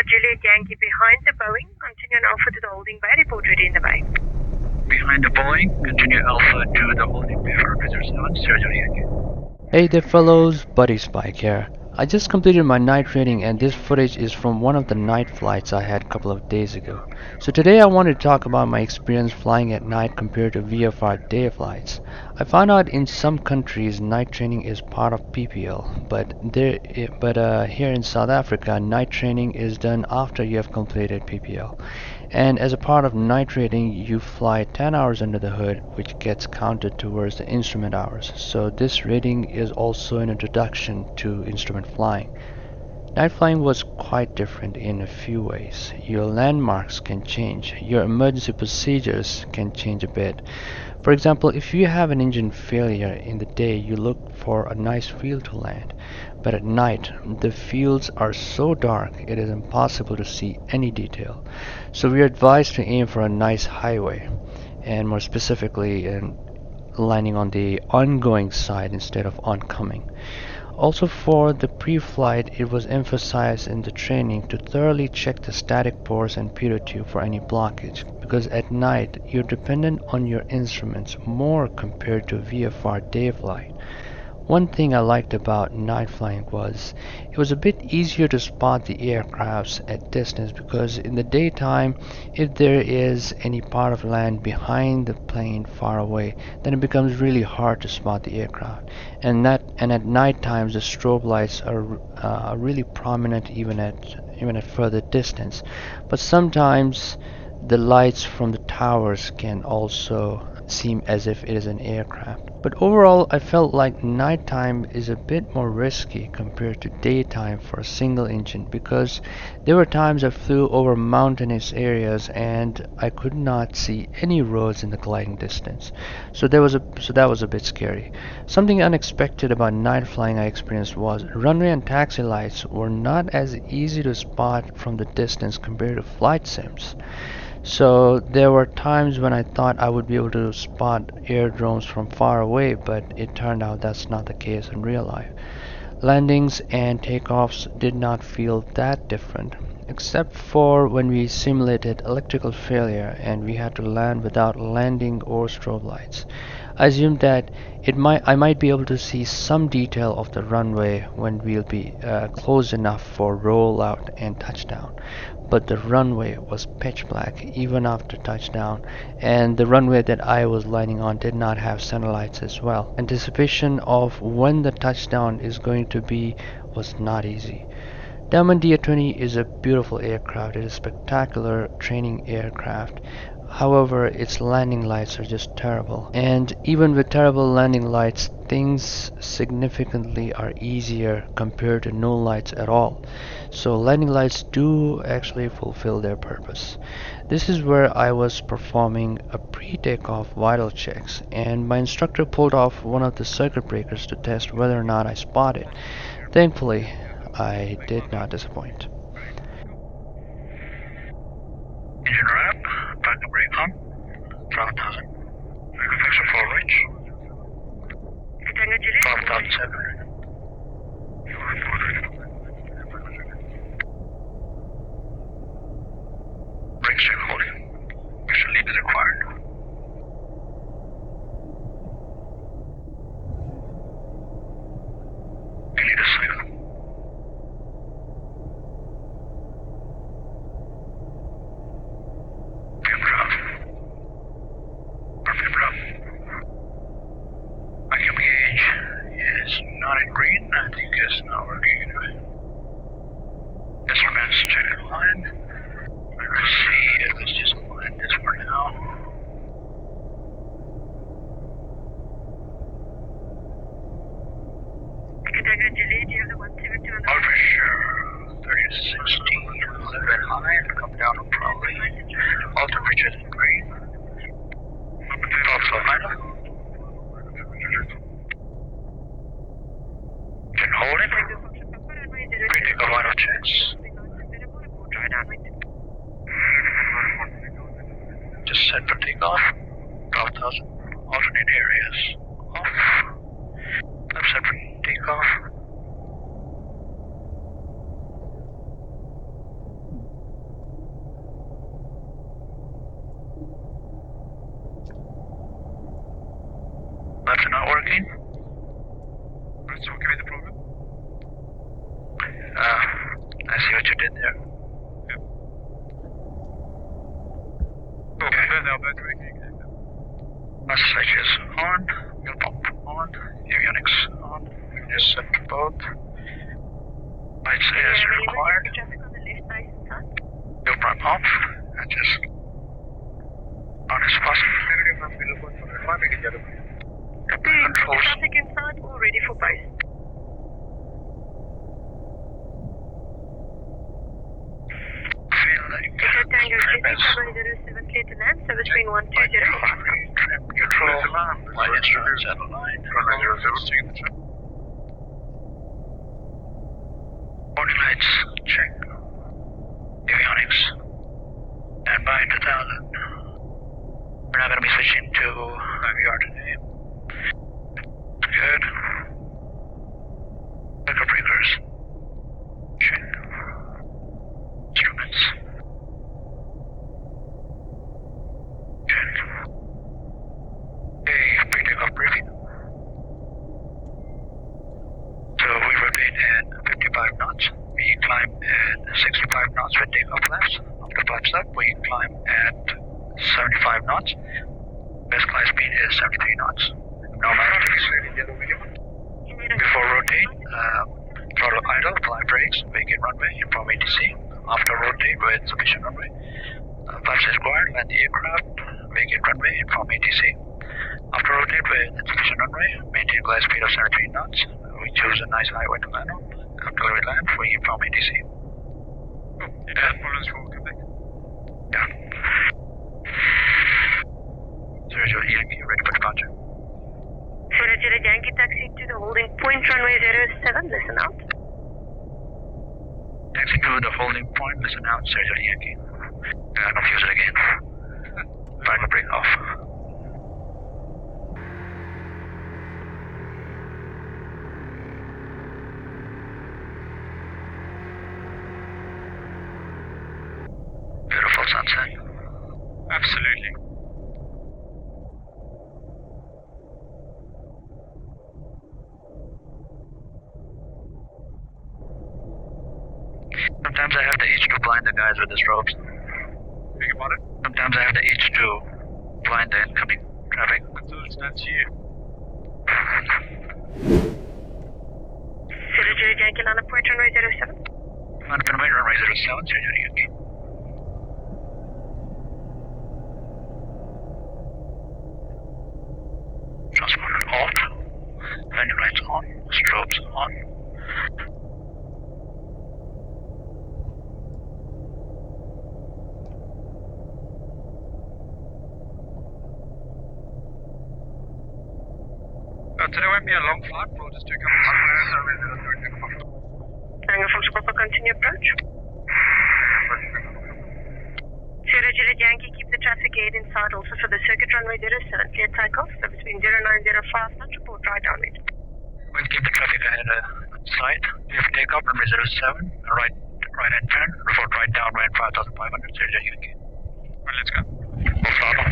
Juliet Yankee behind the Boeing, continue on Alpha to the holding bay, report ready in the bay. Behind the Boeing, continue Alpha to the holding bay for Cruiser 7, Sergio Yankee. Hey there fellows, Buddy Spike here. I just completed my night training and this footage is from one of the night flights I had a couple of days ago. So today I want to talk about my experience flying at night compared to VFR day flights. I found out in some countries night training is part of PPL, but here in South Africa night training is done after you have completed PPL. And as a part of night training, you fly 10 hours under the hood, which gets counted towards the instrument hours. So this rating is also an introduction to instrument flying. Night flying was quite different in a few ways. Your landmarks can change. Your emergency procedures can change a bit. For example, if you have an engine failure in the day, you look for a nice field to land. But at night, the fields are so dark it is impossible to see any detail. So we are advised to aim for a nice highway, and more specifically, landing on the ongoing side instead of oncoming. Also for the pre-flight, it was emphasized in the training to thoroughly check the static pores and pitot tube for any blockage, because at night you're dependent on your instruments more compared to VFR day flight. One thing I liked about night flying was it was a bit easier to spot the aircrafts at distance, because in the daytime, if there is any part of land behind the plane far away, then it becomes really hard to spot the aircraft. And at night times the strobe lights are really prominent even at further distance. But sometimes the lights from the towers can also seem as if it is an aircraft. But overall, I felt like nighttime is a bit more risky compared to daytime for a single engine, because there were times I flew over mountainous areas and I could not see any roads in the gliding distance. So that was a bit scary. Something unexpected about night flying I experienced was runway and taxi lights were not as easy to spot from the distance compared to flight sims. So there were times when I thought I would be able to spot airdromes from far away, but it turned out that's not the case in real life. Landings and takeoffs did not feel that different, except for when we simulated electrical failure and we had to land without landing or strobe lights. I assumed that I might be able to see some detail of the runway when we'll be close enough for rollout and touchdown. But the runway was pitch black even after touchdown, and the runway that I was landing on did not have center lights as well. Anticipation of when the touchdown is going to be was not easy. Diamond DR-20 is a beautiful aircraft. It is a spectacular training aircraft. However, its landing lights are just terrible. And even with terrible landing lights, things significantly are easier compared to no lights at all. So landing lights do actually fulfill their purpose. This is where I was performing a pre-takeoff vital checks, and my instructor pulled off one of the circuit breakers to test whether or not I spotted. Thankfully, I did not disappoint. Engine wrap, backup brake on, 12,000. Extra full range, 12,700. Brake check holding. Extra lead is required. You need a cycle. Not in green, I think it's not working anyway. Instruments check in line. Let's see if it's just line this for now. Oh, for sure. 3016, a little bit high, it'll come down probably. All temperatures in green. Also idle. Can hold it. Pre-take a lot of checks. Just set for takeoff. 12,000. Alternate areas. Off. I'm set for takeoff. Flaps are not working. Right, so what could be the problem? I see what you did there. Yep. Cool, okay. Now both working. Master switch is on, fuel pump on, avionics on, is set to both. Lights is required. Traffic on the left base side. Fuel pump off, and just on as possible. Controls. Traffic inside, all ready for base. Feel like Tango trim GTX is 007 clear to land, service between 120. trim neutral, light instruments at line. Warning lights, check. Avionics, stand by 2000. We're not going to be switching to IVR today. Good. Circuit breakers. Check. Instruments. Check. Okay, pre-takeoff briefing. So we rotate at 55 knots. We climb at 65 knots with takeoff flaps. After flaps up, we climb at 75 knots. Best climb speed is 73 knots. No master. Before rotate, throttle idle, fly brakes, vacate runway, inform ATC. After rotate with sufficient runway, flaps is required, land the aircraft, vacate runway, inform ATC. After rotate with insufficient runway, maintain glide speed of 73 knots. We choose a nice highway to land on. After we land, we inform ATC. Cool. Any problems for Quebec? Yeah. Sergio Yankee, ready for departure. Sierra Yankee taxi to the holding point, runway 07, listen out. Taxi to the holding point, listen out, Sergio Yankee. Confuse it again. Trying to break off. Beautiful sunset. Absolutely. Sometimes I have the itch to blind the guys with the strobes. Beg your pardon? Sometimes I have the itch to blind the incoming traffic. It's down to you. Sierra Yankee line up point, runway 07. Line up runway 07, Sergio Yankee. Transponder off. Landing lights on. Strobes on. Today won't be a long flight, we'll just do a couple of Tango from Scorpio, continue approach. Sierra Yankee, keep the traffic ahead inside also for the circuit runway 07, clear takeoff, so between 0905, not report dry downwind. We'll keep the traffic ahead side. If takeoff runway 07, right hand turn, report right downwind 5500, Sergio Yankee. Right, let's go. Full throttle.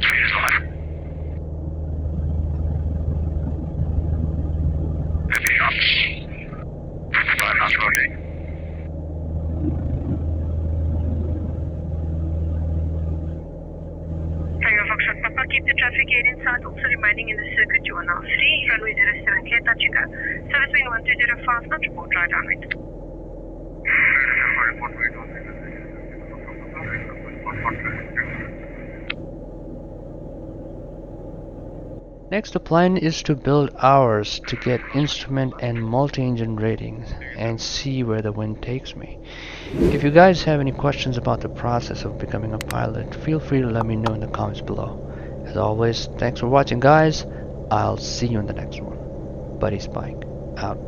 Speed is live. 50 knots. 55 knots rotate. Tango Foxtrot Papa, keep the traffic ahead inside, also remaining in the circuit. You are now 3, runway 07, clear, touch and go. Service between 1205, not report dry downwind. Next, the plan is to build AORUS to get instrument and multi-engine ratings and see where the wind takes me. If you guys have any questions about the process of becoming a pilot, feel free to let me know in the comments below. As always, thanks for watching guys. I'll see you in the next one. Buddy Spike, out.